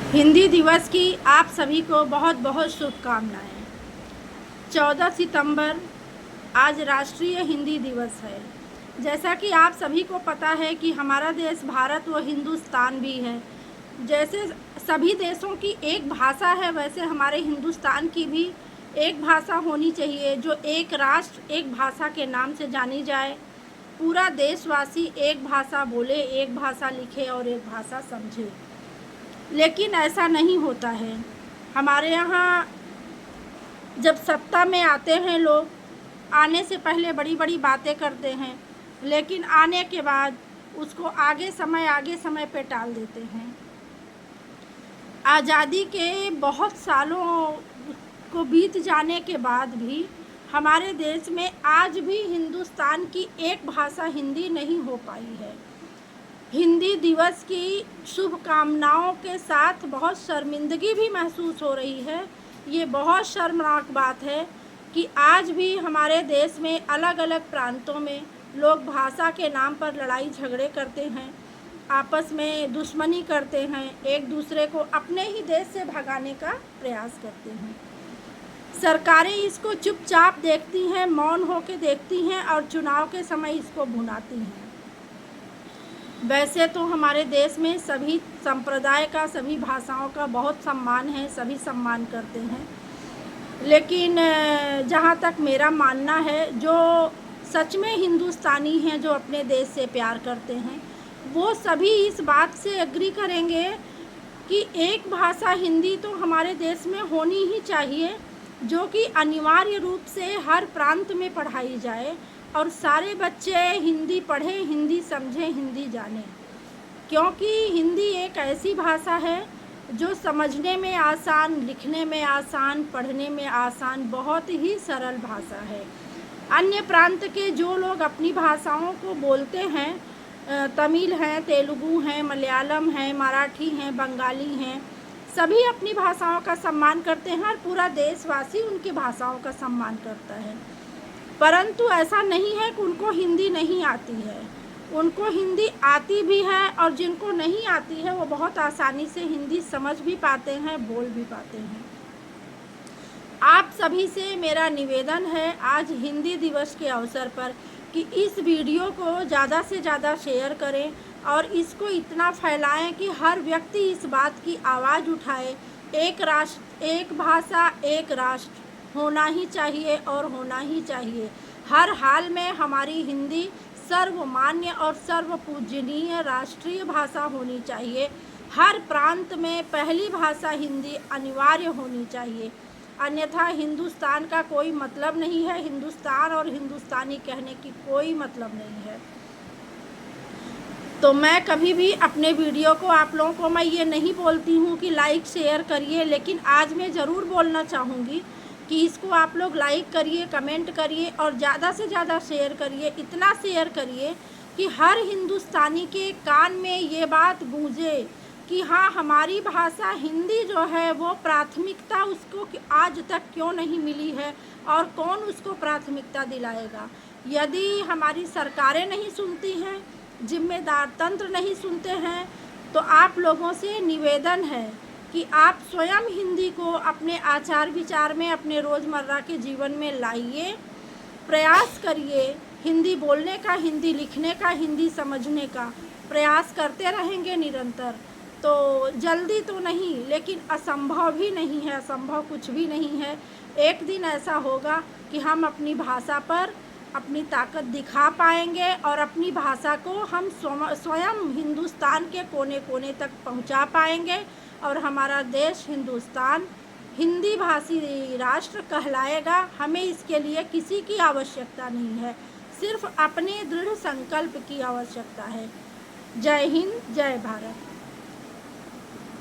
हिंदी दिवस की आप सभी को बहुत बहुत शुभकामनाएं। 14 सितंबर आज राष्ट्रीय हिंदी दिवस है। जैसा कि आप सभी को पता है कि हमारा देश भारत व हिंदुस्तान भी है। जैसे सभी देशों की एक भाषा है, वैसे हमारे हिंदुस्तान की भी एक भाषा होनी चाहिए जो एक राष्ट्र एक भाषा के नाम से जानी जाए। पूरा देशवासी एक भाषा बोले, एक भाषा लिखे और एक भाषा समझे। लेकिन ऐसा नहीं होता है। हमारे यहाँ जब सत्ता में आते हैं लोग, आने से पहले बड़ी बड़ी बातें करते हैं, लेकिन आने के बाद उसको आगे समय पे टाल देते हैं। आज़ादी के बहुत सालों को बीत जाने के बाद भी हमारे देश में आज भी हिंदुस्तान की एक भाषा हिंदी नहीं हो पाई है। हिंदी दिवस की शुभकामनाओं के साथ बहुत शर्मिंदगी भी महसूस हो रही है। ये बहुत शर्मनाक बात है कि आज भी हमारे देश में अलग अलग प्रांतों में लोग भाषा के नाम पर लड़ाई झगड़े करते हैं, आपस में दुश्मनी करते हैं, एक दूसरे को अपने ही देश से भगाने का प्रयास करते हैं। सरकारें इसको चुपचाप देखती हैं, मौन होकर देखती हैं और चुनाव के समय इसको भुनाती हैं। वैसे तो हमारे देश में सभी संप्रदाय का, सभी भाषाओं का बहुत सम्मान है, सभी सम्मान करते हैं। लेकिन जहाँ तक मेरा मानना है, जो सच में हिंदुस्तानी हैं, जो अपने देश से प्यार करते हैं, वो सभी इस बात से एग्री करेंगे कि एक भाषा हिंदी तो हमारे देश में होनी ही चाहिए, जो कि अनिवार्य रूप से हर प्रांत में पढ़ाई जाए और सारे बच्चे हिंदी पढ़ें, हिंदी समझें, हिंदी जानें। क्योंकि हिंदी एक ऐसी भाषा है जो समझने में आसान, लिखने में आसान, पढ़ने में आसान, बहुत ही सरल भाषा है। अन्य प्रांत के जो लोग अपनी भाषाओं को बोलते हैं, तमिल हैं, तेलुगु हैं, मलयालम हैं, मराठी हैं, बंगाली हैं, सभी अपनी भाषाओं का सम्मान करते हैं और पूरा देशवासी उनकी भाषाओं का सम्मान करता है। परंतु ऐसा नहीं है कि उनको हिंदी नहीं आती है। उनको हिंदी आती भी है और जिनको नहीं आती है वो बहुत आसानी से हिंदी समझ भी पाते हैं, बोल भी पाते हैं। आप सभी से मेरा निवेदन है आज हिंदी दिवस के अवसर पर कि इस वीडियो को ज़्यादा से ज़्यादा शेयर करें और इसको इतना फैलाएं कि हर व्यक्ति इस बात की आवाज़ उठाए। एक राष्ट्र, एक भाषा, एक राष्ट्र होना ही चाहिए और होना ही चाहिए। हर हाल में हमारी हिंदी सर्वमान्य और सर्वपूजनीय राष्ट्रीय भाषा होनी चाहिए। हर प्रांत में पहली भाषा हिंदी अनिवार्य होनी चाहिए, अन्यथा हिंदुस्तान का कोई मतलब नहीं है। हिंदुस्तान और हिंदुस्तानी कहने की कोई मतलब नहीं है। तो मैं कभी भी अपने वीडियो को आप लोगों को मैं ये नहीं बोलती हूँ कि लाइक शेयर करिए, लेकिन आज मैं ज़रूर बोलना चाहूँगी कि इसको आप लोग लाइक करिए, कमेंट करिए और ज़्यादा से ज़्यादा शेयर करिए। इतना शेयर करिए कि हर हिंदुस्तानी के कान में ये बात गूंजे कि हाँ, हमारी भाषा हिंदी जो है वो प्राथमिकता उसको आज तक क्यों नहीं मिली है और कौन उसको प्राथमिकता दिलाएगा। यदि हमारी सरकारें नहीं सुनती हैं, जिम्मेदार तंत्र नहीं सुनते हैं, तो आप लोगों से निवेदन है कि आप स्वयं हिंदी को अपने आचार विचार में, अपने रोज़मर्रा के जीवन में लाइए। प्रयास करिए हिंदी बोलने का, हिंदी लिखने का, हिंदी समझने का प्रयास करते रहेंगे निरंतर तो जल्दी तो नहीं, लेकिन असंभव भी नहीं है, असंभव कुछ भी नहीं है। एक दिन ऐसा होगा कि हम अपनी भाषा पर अपनी ताकत दिखा पाएंगे और अपनी भाषा को हम स्वयं हिंदुस्तान के कोने कोने तक पहुंचा पाएंगे और हमारा देश हिंदुस्तान हिंदी भाषी राष्ट्र कहलाएगा। हमें इसके लिए किसी की आवश्यकता नहीं है, सिर्फ अपने दृढ़ संकल्प की आवश्यकता है। जय हिंद, जय भारत।